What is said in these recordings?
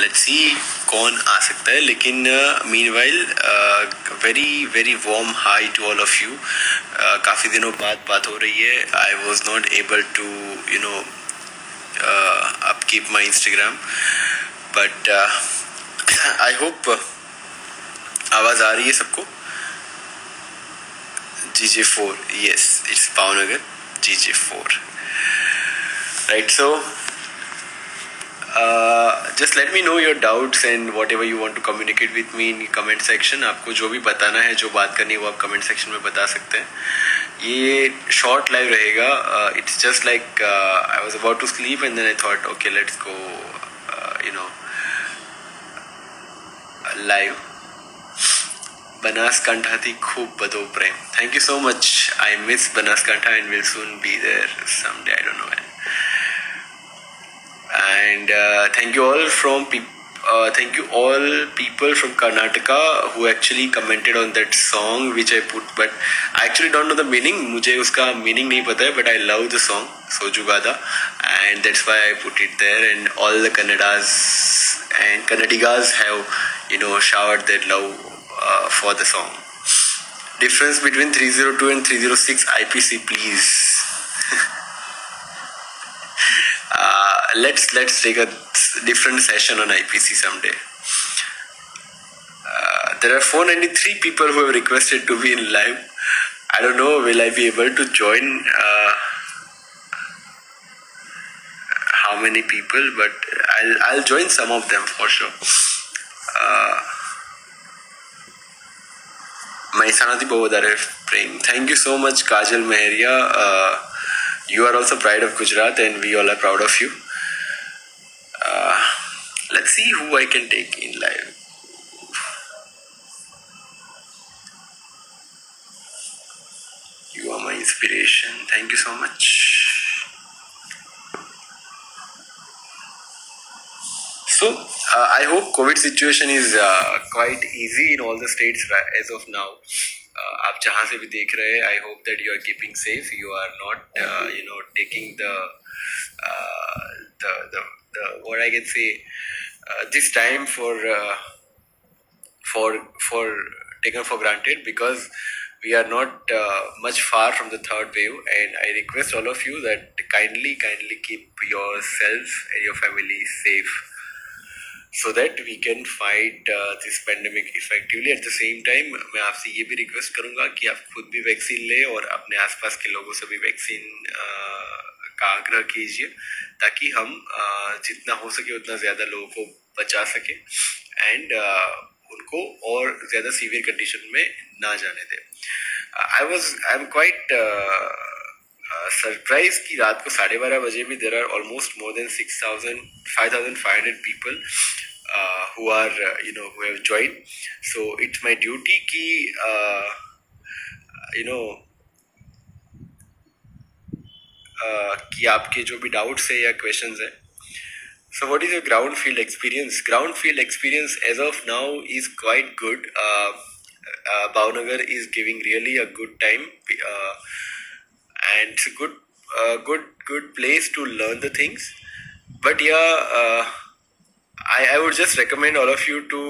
Let's see कौन आ सकता है, लेकिन meanwhile very very warm hi to all of you. काफ़ी दिनों बाद बात हो रही है. I was not able to upkeep my Instagram, but I hope आवाज़ आ रही है सबको. GJ4, yes, it's Bhavnagar GJ4, right? So just let me know your doubts and whatever you want to communicate with me in comment section. आपको जो भी बताना है, जो बात करनी है, वो आप comment section में बता सकते हैं. ये short live रहेगा. It's just like I was about to sleep and then I thought, okay, let's go, live. Banaskantha खूब बदो प्रेम. Thank you so much. I miss Banaskantha and will soon be there someday. I don't know when. And thank you all people from Karnataka who actually commented on that song which I put, but I actually don't know the meaning. मुझे उसका meaning नहीं पता है, but I love the song Sojugada, and that's why I put it there. And all the Kannadas and Kannadigas have showered their love for the song. Difference between 302 and 306 IPC, please. Let's take a different session on IPC someday. There are 493 people who have requested to be in live. I don't know, will I be able to join how many people, but I'll join some of them for sure. Maisanati Bovodare Prem. Thank you so much, Kajal Meheria. You are also pride of Gujarat and we all are proud of you. Let's see who I can take in live. You are my inspiration. Thank you so much. So, I hope COVID situation is quite easy in all the states as of now. आप जहाँ से भी देख रहे हैं, I hope that you are keeping safe. You are not, taking the what I can say, this time for taken for granted, because we are not much far from the third wave, and I request all of you that kindly keep yourself and your family safe, so that we can fight this pandemic effectively. At the same time, मैं आपसे ये भी request करूँगा कि आप खुद भी vaccine लें और अपने आसपास के लोगों से भी वैक्सीन का आग्रह कीजिए, ताकि हम जितना हो सके उतना ज़्यादा लोगों को बचा सके एंड उनको और ज़्यादा सीवियर कंडीशन में ना जाने दें. आई एम क्वाइट सरप्राइज कि रात को 12:30 बजे भी there are almost more than 5,500 people who have joined. So it's my duty कि कि आपके जो भी डाउट्स है या क्वेश्चंस है. So what is your ground field experience? Ground field experience as of now is quite good. Bhavnagar is giving really a good time, and it's a good place to learn the things. But yeah, I would just recommend all of you to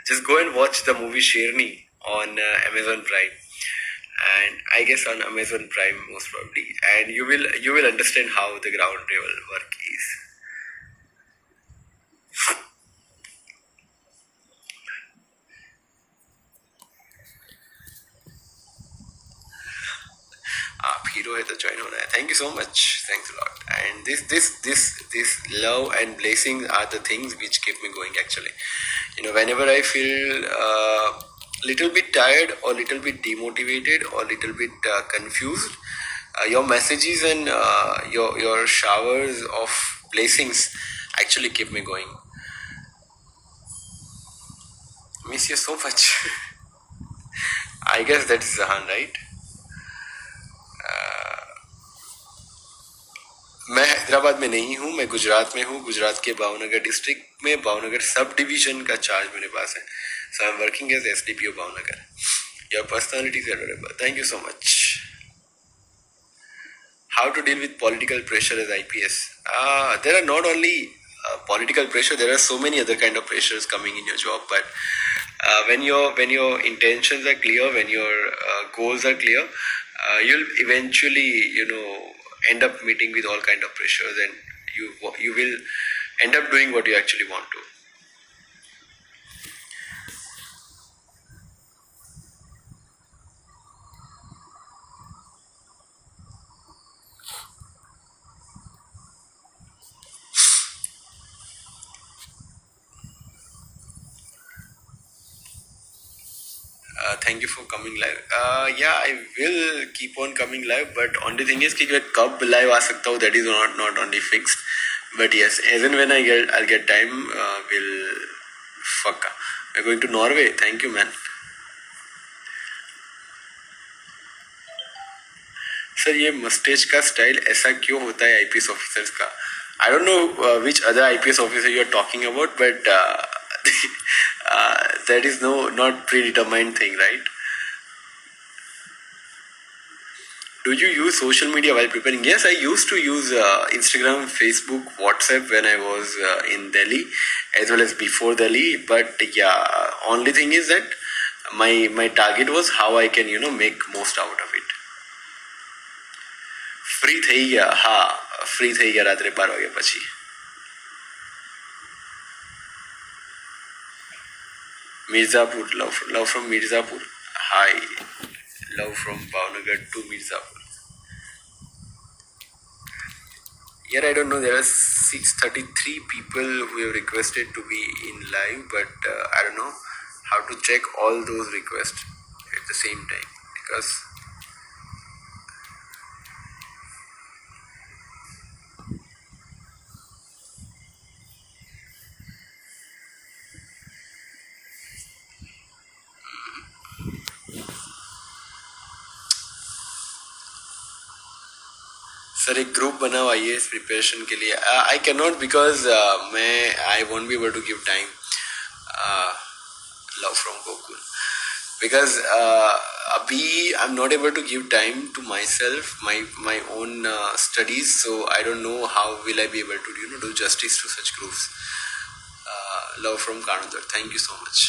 just go and watch the movie Sherni on Amazon Prime, and I guess on Amazon Prime most probably, and you will understand how the ground level work is. आप hero है तो join होना है. Thank you so much. Thanks a lot. And this love and blessings are the things which keep me going actually. Whenever I feel little bit tired or little bit demotivated or little bit confused, your messages and your showers of blessings actually keep me going. Miss you so much. I guess that's Zahan, right? मैं हैदराबाद में नहीं हूँ, मैं गुजरात में हूँ. गुजरात के Bhavnagar district में Bhavnagar sub division का चार्ज मेरे पास है. So I'm working as SDPO Bhavnagar. Your personality is adorable. Thank you so much. How to deal with political pressure as IPS? There are not only political pressure. There are so many other kind of pressures coming in your job, but when your intentions are clear, when your goals are clear, you'll eventually end up meeting with all kind of pressures, and you will end up doing what you actually want to. Thank you for coming live. Yeah, I will keep on coming live, but only thing is कि मैं कब live आ सकता हूँ, that is not only fixed. But yes, as and when I'll get time, we'll fuck. We're going to Norway. Thank you, man. Sir ये मस्टेज का style ऐसा क्यों होता है आईपीएस ऑफिसर्स का? I don't know which other IPS officer you are talking about, but that is not predetermined thing, right? Do you use social media while preparing? Yes, I used to use Instagram, Facebook, WhatsApp when I was in Delhi, as well as before Delhi. But yeah, only thing is that my target was how I can make most out of it. Free થઈ ગયા, હા free થઈ ગયા રાત્રે 12 વાગ્યા પછી. Mirzapur, love from Mirzapur. Hi, love from Bhavnagar to Mirzapur. Yeah, I don't know. There are 633 people who have requested to be in live, but I don't know how to check all those requests at the same time, because sir एक group बनाओ IAS preparation के लिए. I can not, because मैं I won't be able to give time. Love from Gokul. Because abhi I'm not able to give time to myself, my own studies, so I don't know how will I be able to do justice to such groups. Love from Kanudar. Thank you so much.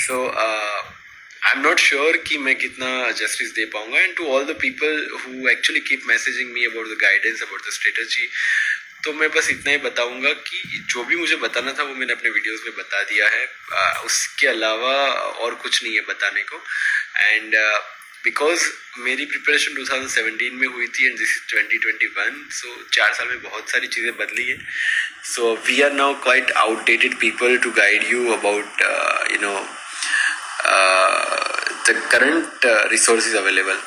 So I'm not sure कि मैं कितना justice दे पाऊंगा, and to all the people who actually keep messaging me about the guidance, about the strategy, तो मैं बस इतना ही बताऊंगा कि जो भी मुझे बताना था वो मैंने अपने वीडियोस में बता दिया है. उसके अलावा और कुछ नहीं है बताने को. एंड बिकॉज मेरी प्रिपरेशन 2017 में हुई थी एंड दिस इज 2021, सो 4 साल में बहुत सारी चीज़ें बदली है. So we are now quite outdated people to guide you about the current resources available.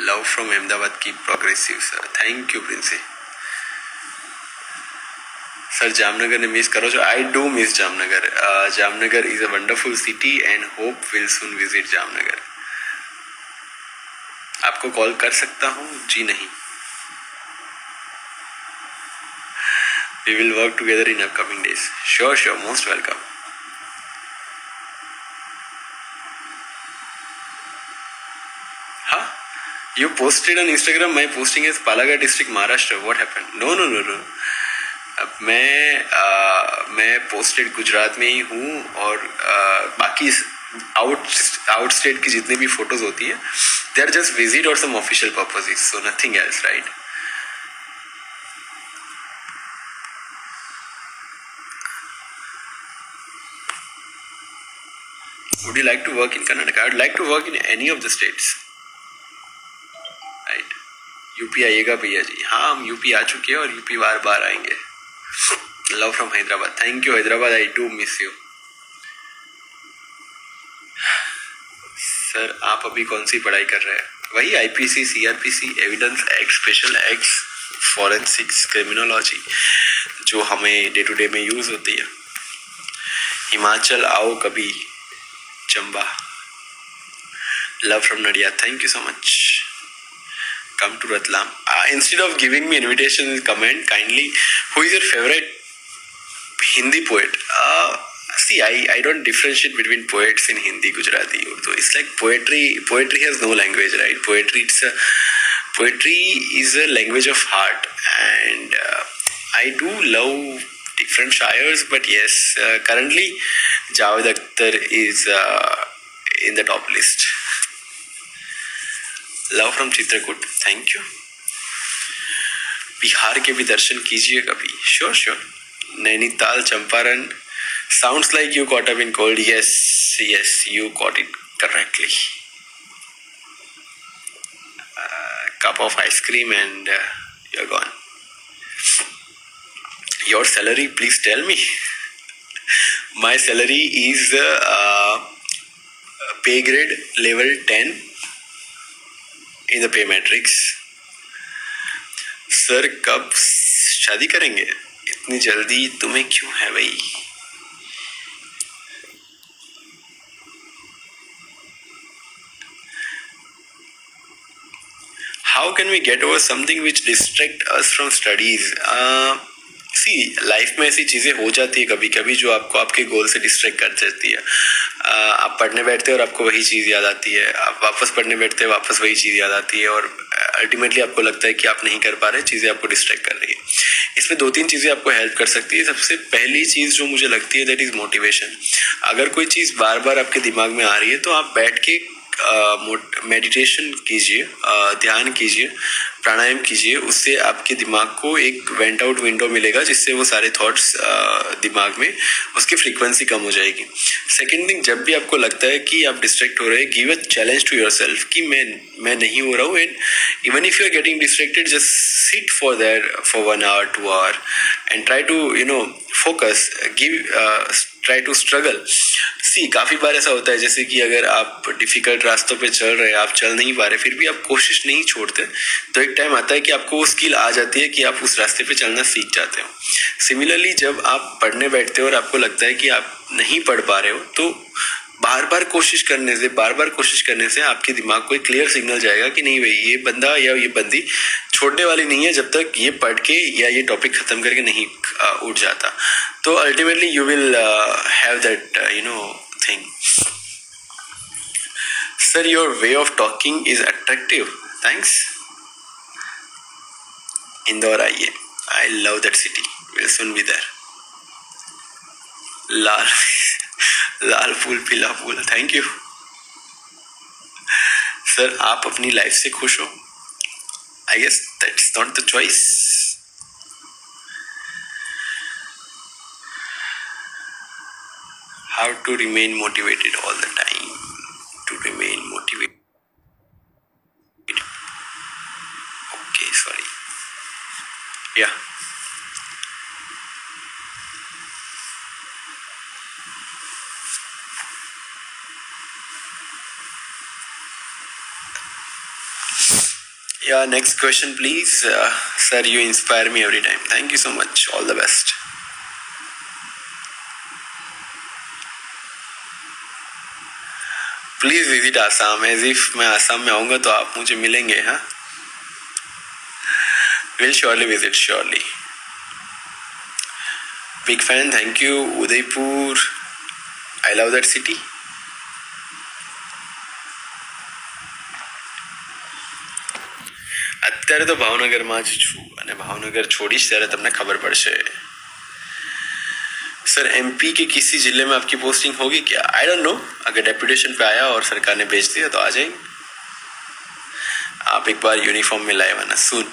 Love from Ahmedabad, keep progressive, sir. Thank you, Prince. Sir, Jamnagar ne miss karo jo. I do miss Jamnagar. Jamnagar is a wonderful city and hope will soon visit Jamnagar. आपको call कर सकता हूँ? जी नहीं. We will work together in upcoming days. Sure, most welcome. You posted on Instagram, my posting is Palakkad district, Maharashtra. What happened? No. मैं posted Gujarat में ही हूँ, और बाकी आउट स्टेट की जितनी भी फोटोज होती है they are just visit or some official purposes, so nothing else, right? Would you like to work in Karnataka? I would like to work in any of the states. Right. UP आइएगा भैया जी. हाँ, हम UP आ चुके हैं और UP बार आएंगे. Love from Hyderabad. Thank you Hyderabad. I do miss you. Sir आप अभी कौन सी पढ़ाई कर रहे हैं? वही IPC, CrPC, evidence act, special act, forensics, criminology, जो हमें डे टू डे में यूज होती है. हिमाचल आओ कभी, Chamba. Love from Nadia. Thank you so much. Come to Ratlam. Instead of giving me invitation in comment, kindly, who is your favorite Hindi poet? See, I don't differentiate between poets in Hindi, Gujarati, Urdu. It's like poetry has no language, right? Poetry is a language of heart, and I do love different shires, but yes, currently Javed Akhtar is in the top list. Love from Chitrakoot, thank you. Bihar के भी दर्शन कीजिए कभी. Sure sure. Nainital, Champaran. Sounds like you caught up in cold. Yes, you caught it correctly. Cup of ice cream and you're gone. Your salary, please tell me. My salary is pay grade level 10 in the pay matrix. Sir कब शादी करेंगे? इतनी जल्दी तुम्हें क्यों है भाई? How can we get over something which distract us from studies? See, life में ऐसी चीजें हो जाती है कभी कभी जो आपको आपके गोल से डिस्ट्रैक्ट कर देती है. आप पढ़ने बैठते हैं और आपको वही चीज याद आती है. आप वापस पढ़ने बैठते हैं, वापस वही चीज याद आती है, और अल्टीमेटली आपको लगता है कि आप नहीं कर पा रहे, चीजें आपको डिस्ट्रैक्ट कर रही है. इसमें 2-3 चीजें आपको हेल्प कर सकती है. सबसे पहली चीज जो मुझे लगती है दैट इज मोटिवेशन. अगर कोई चीज बार बार आपके दिमाग में आ रही है तो आप बैठ के मेडिटेशन कीजिए, ध्यान कीजिए, प्राणायाम कीजिए. उससे आपके दिमाग को एक वेंट आउट विंडो मिलेगा जिससे वो सारे थॉट्स दिमाग में उसकी फ्रीक्वेंसी कम हो जाएगी. सेकेंड थिंग, जब भी आपको लगता है कि आप डिस्ट्रैक्ट हो रहे हैं, give a challenge to yourself कि मैं नहीं हो रहा हूँ. And even if you are getting distracted, just sit for there for 1 hour 2 hour and try to focus. Try to struggle. See, काफी बार ऐसा होता है जैसे कि अगर आप डिफिकल्ट रास्तों पे चल रहे हैं, आप चल नहीं पा रहे, फिर भी आप कोशिश नहीं छोड़ते, तो एक टाइम आता है कि आपको वो स्किल आ जाती है कि आप उस रास्ते पे चलना सीख जाते हो. सिमिलरली जब आप पढ़ने बैठते हो और आपको लगता है कि आप नहीं पढ़ पा रहे हो, तो बार बार कोशिश करने से आपके दिमाग को एक क्लियर सिग्नल जाएगा कि नहीं भाई, ये बंदा या ये बंदी छोड़ने वाली नहीं है जब तक ये पढ़ के या ये टॉपिक खत्म करके नहीं उठ जाता. तो ultimately you will have that thing. Sir, your way of talking is attractive. Thanks. Indore आइए. I love that city. Will soon be there. लाल फूल पीला फूल. Thank you. सर, आप अपनी लाइफ से खुश हो? I guess that's not the choice. How to remain motivated all the time? To remain motivated. Okay, sorry. Yeah. Yeah, next question please. Sir, you inspire me every time. Thank you so much. All the best. Please visit Assam. As if मैं आसाम में आऊंगा तो आप मुझे मिलेंगे. हाँ, will surely visit, surely. Big fan. Thank you. Udaipur. I love that city. અત્યારે તો ભાવનગરમાં જ છું અને ભાવનગર છોડીશ ત્યારે તમને ખબર પડશે. सर, एमपी के किसी जिले में आपकी पोस्टिंग होगी क्या? आई डोंट नो. अगर डेपुटेशन पे आया और सरकार ने भेज दिया तो आ जाएंगे. आप एक बार यूनिफॉर्म में लाए वरना सुन.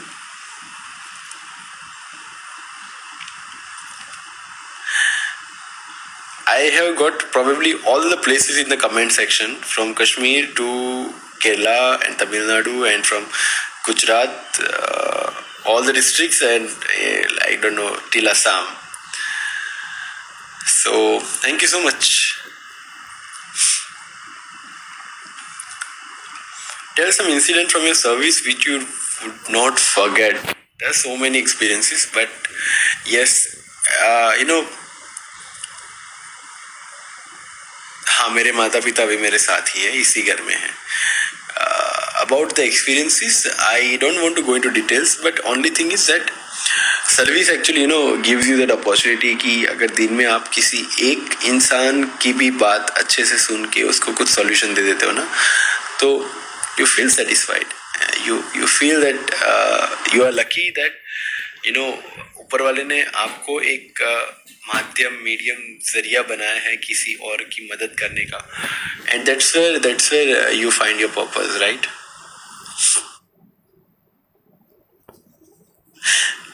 I have got probably all the places in the comment section, from Kashmir to Kerala and Tamil Nadu, and from Gujarat, all the districts, and I don't know, till Assam. So thank you so much. Tell some incident from your service which you would not forget. There are so many experiences, but yes, हाँ, मेरे माता पिता भी मेरे साथ ही है, इसी घर में है. About the experiences, I don't want to go into details, but only thing is that service actually gives you that opportunity कि अगर दिन में आप किसी एक इंसान की भी बात अच्छे से सुन के उसको कुछ सॉल्यूशन दे देते हो ना, तो you feel satisfied. you feel that you are lucky that ऊपर वाले ने आपको एक माध्यम मीडियम जरिया बनाया है किसी और की मदद करने का, and that's where you find your purpose, right?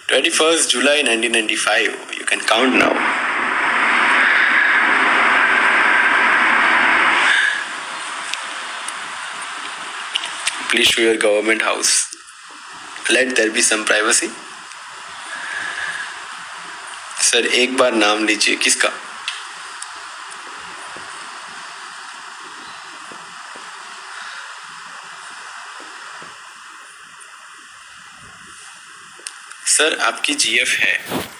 21st July 1995, you can count now. Please show your government house. Let there be some privacy. Sir एक बार नाम लीजिए, किसका? सर आपकी जीएफ है,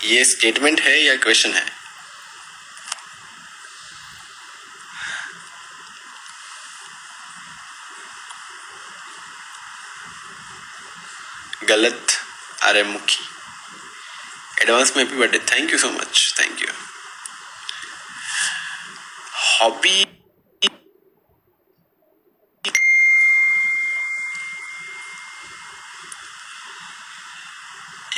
ये स्टेटमेंट है या क्वेश्चन है? गलत आर्य मुखी। एडवांस में happy birthday, thank you so much, thank you. Hobby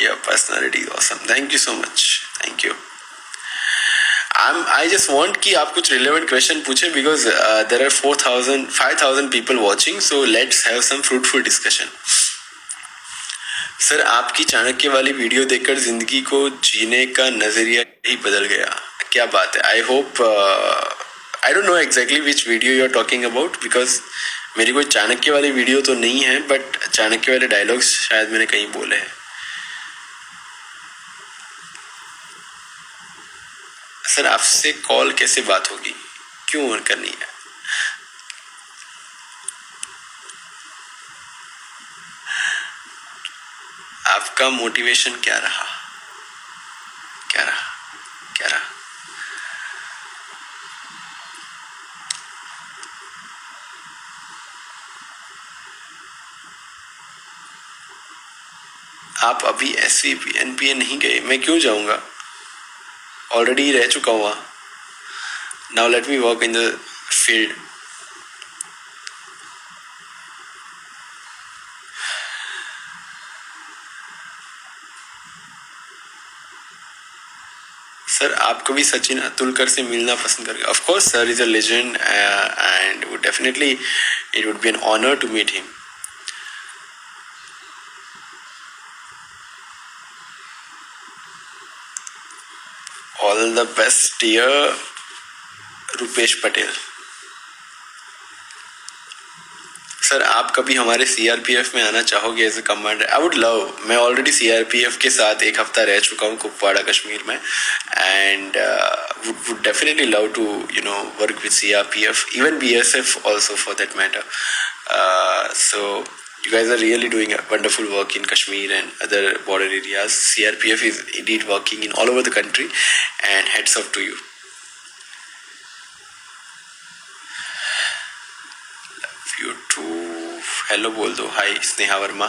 your personality is awesome, thank you so much, thank you. I just want कि आप कुछ relevant question पूछे because there are 5,000 people watching, so let's have some fruitful discussion. Sir आपकी चाणक्य वाली video देखकर जिंदगी को जीने का नजरिया ही बदल गया, क्या बात है। I hope I don't know exactly which video you are talking about, because मेरी कोई चाणक्य वाली वीडियो तो नहीं है, बट चाणक्य वाले डायलॉग्स शायद मैंने कहीं बोले हैं। सर आपसे कॉल कैसे बात होगी, क्यों करनी है? आपका मोटिवेशन क्या रहा, क्या रहा, क्या रहा? आप अभी SVP नहीं गए, मैं क्यों जाऊंगा, ऑलरेडी रह चुका हुआ। Now let me work in the field. Sir आप कभी सचिन अतुलकर से मिलना पसंद करेंगे? Of course sir is a legend and would definitely it would be an honour to meet him. All the best dear Rupesh Patel. Sir आप कभी हमारे CRPF में आना चाहोगे as a commander? I would love, मैं ऑलरेडी CRPF के साथ एक हफ्ता रह चुका हूँ कुपवाड़ा कश्मीर में, and would definitely love to work with CRPF, even BSF also for that matter. So you guys are really doing a wonderful work in Kashmir and other border areas. CRPF is indeed working in all over the country, and hats off to you. You too. Hello बोल दो, hi Sneha Verma.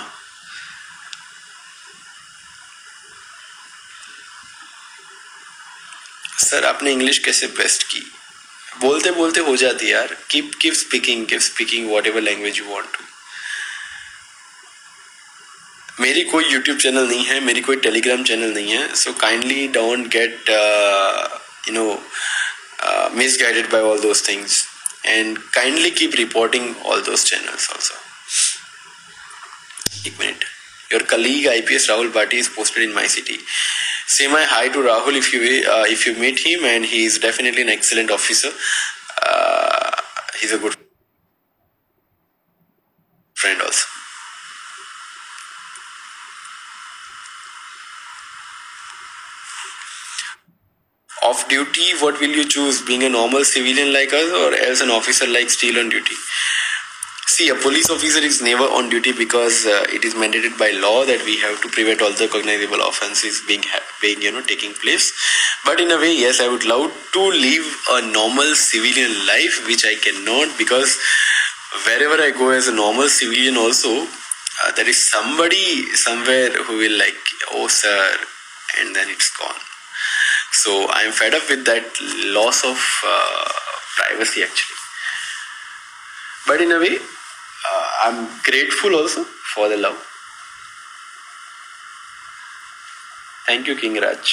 Sir आपने English कैसे best की? बोलते बोलते हो जाती यार। Keep speaking whatever language you want to. मेरी कोई यूट्यूब चैनल नहीं है, मेरी कोई टेलीग्राम चैनल नहीं है, so kindly don't get misguided by all those things, and kindly keep reporting all those channels also. एक minute, your colleague IPS Rahul Bhati is posted in my city. Say my hi to Rahul if you meet him, and he is definitely an excellent officer. He's a good friend also. Off duty, what will you choose? Being a normal civilian like us, or else an officer like still on duty? See, a police officer is never on duty because it is mandated by law that we have to prevent all the cognizable offenses being taking place. But in a way, yes, I would love to live a normal civilian life, which I cannot, because wherever I go as a normal civilian also, there is somebody somewhere who will like, oh sir, and then it's gone. So I'm fed up with that loss of privacy actually. But in a way, I'm grateful also for the love. Thank you, King Raj.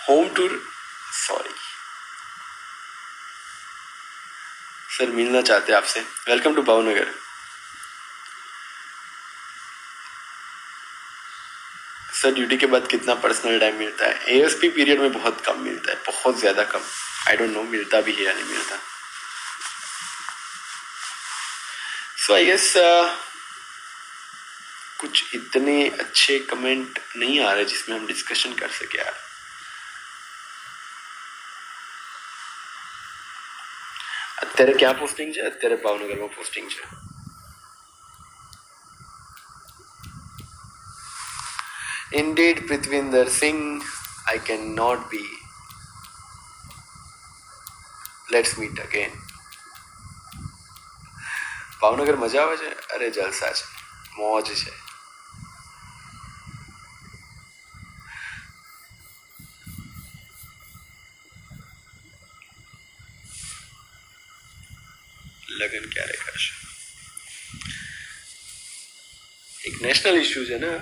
Home tour, sorry sir, मिलना चाहते हैं आपसे. Welcome to Bhavnagar. Sir, duty के बाद कितना personal time मिलता है? ASP period में बहुत कम मिलता है, बहुत ज्यादा कम. आई डोंट नो मिलता भी है या नहीं मिलता. सो आई गेस कुछ इतने अच्छे कमेंट नहीं आ रहे जिसमें हम डिस्कशन कर सके यार. અત્યારે ક્યાં પોસ્ટિંગ છે? અત્યારે ભાવનગરમાં પોસ્ટિંગ છે. Indeed, Prithvinder Singh, I cannot be. Let's meet again. Bhavnagar મજા આવે છે? અરે જલસા છે, મોજ છે. લગન ક્યારે કરશે? એક નેશનલ ઇશ્યુ છે ને.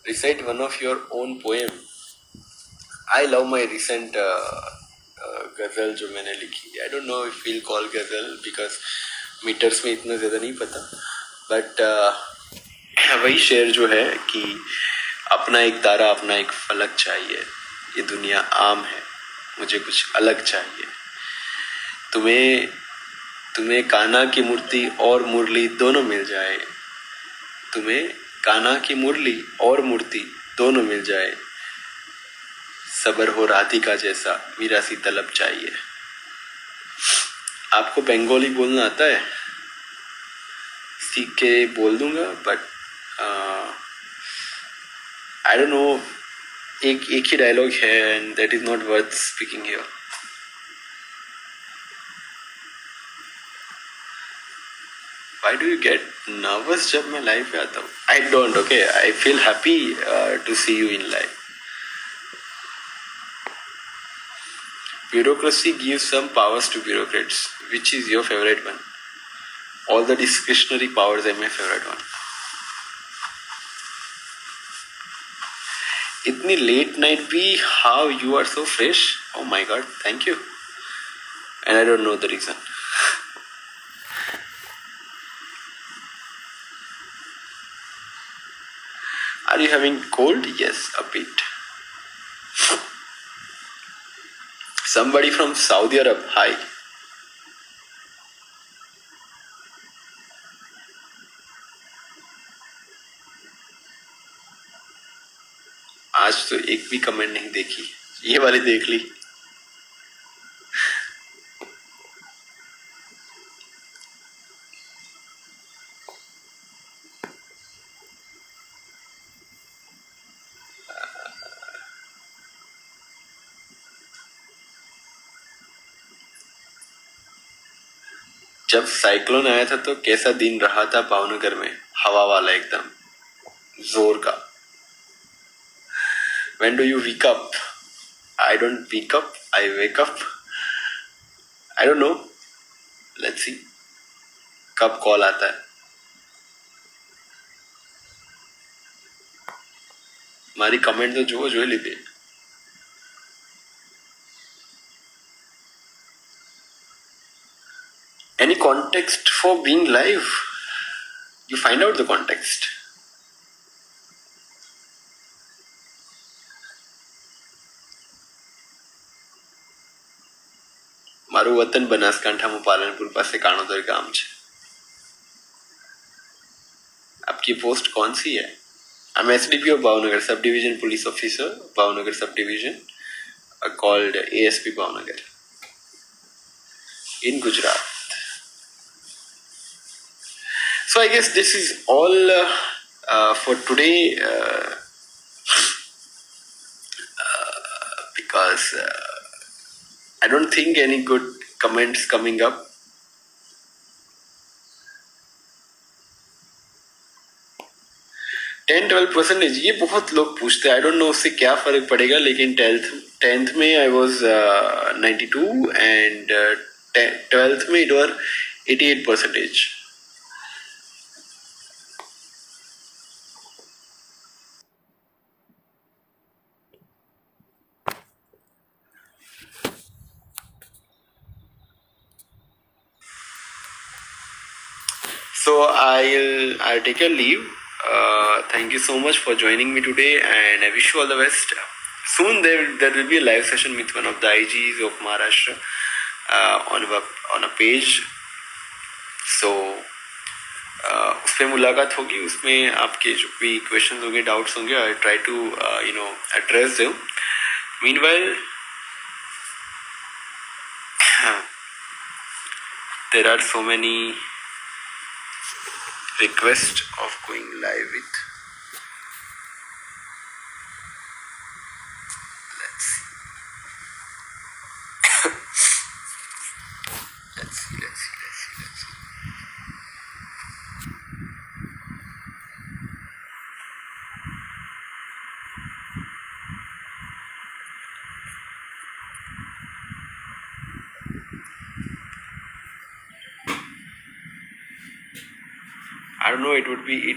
Recite one of your own poem. I love my recent गजल जो मैंने लिखी. I don't know if we'll call गजल because मीटर्स में इतना ज़्यादा नहीं पता, बट वही शेर जो है कि अपना एक तारा अपना एक फलक चाहिए, ये दुनिया आम है, मुझे कुछ अलग चाहिए. तुम्हें कान्हा की मूर्ति और मुरली दोनों मिल जाए. तुम्हें कान्हा की मुरली और मूर्ति दोनों मिल जाए. सबर हो राधिका जैसा मीरा सी तलब चाहिए. आपको बंगाली बोलना आता है? सीख के बोल दूंगा, बट आई डोंट नो. एक ही डायलॉग है and that is not worth speaking here. Why do you get nervous जब मैं लाइव पे आता हूँ? I don't. Okay, I feel happy to see you in live. Bureaucracy gives some powers to bureaucrats. Which is your favorite one? All the discretionary powers are my favorite one. इतनी late night भी, how you are so fresh? Oh my God, thank you. And I don't know the reason. Are you having cold? Yes, a bit. Somebody from Saudi Arab, hi. आज तो एक भी comment नहीं देखी, ये वाली देख ली. जब साइक्लोन आया था तो कैसा दिन रहा था भावनगर में? हवा वाला एकदम जोर का. When do you wake up? I don't wake up, I wake up. I don't know. Let's see. कब कॉल आता है? मारी कमेंट तो जो लीजिए. Any context for being live? You find out the context. મારું વતન બનાસકાંઠામાં પાલનપુર પાસે કાણોદર ગામ છે. आपकी पोस्ट कौन सी है? I'm SDP of Bhavnagar, Sub Division Police Officer, Bhavnagar Sub Division, called ASP Bhavnagar in Gujarat. So I guess this is all for today, because I don't think any good comments coming up. $10 12%, ये बहुत लोग पूछते हैं, आई don't no उससे क्या फर्क पड़ेगा, लेकिन टेंथ में आई वॉज 92 एंड 12th में it were 88%. So I'll take your leave. Thank you so much for joining me today, and I wish you all the best. Soon there will be a live session with one of the IGs of Maharashtra on a page. So उस पर मुलाकात होगी, उसमें आपके जो भी questions होंगे, doubts होंगे, I try to address them. Meanwhile, there are so many requests of going live with. Let's see. Let's see. I don't know. It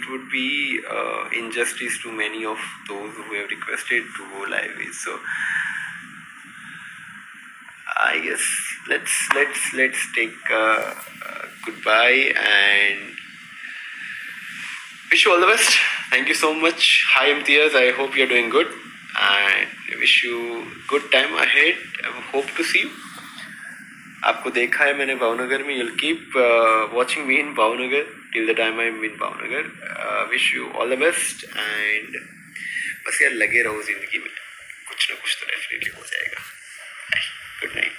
would be injustice to many of those who have requested to go live. So I guess let's take goodbye and wish you all the best. Thank you so much. Hi Imtiaz, I hope you're doing good and I wish you good time ahead. I hope to see you. आपको देखा है मैंने भावनगर में. You'll keep watching me in Bhavnagar till the time I'm in Bhavnagar. Wish you all the best and बस यार लगे रहो जिंदगी में, कुछ ना कुछ तो डेफिनेटली हो जाएगा. Good night.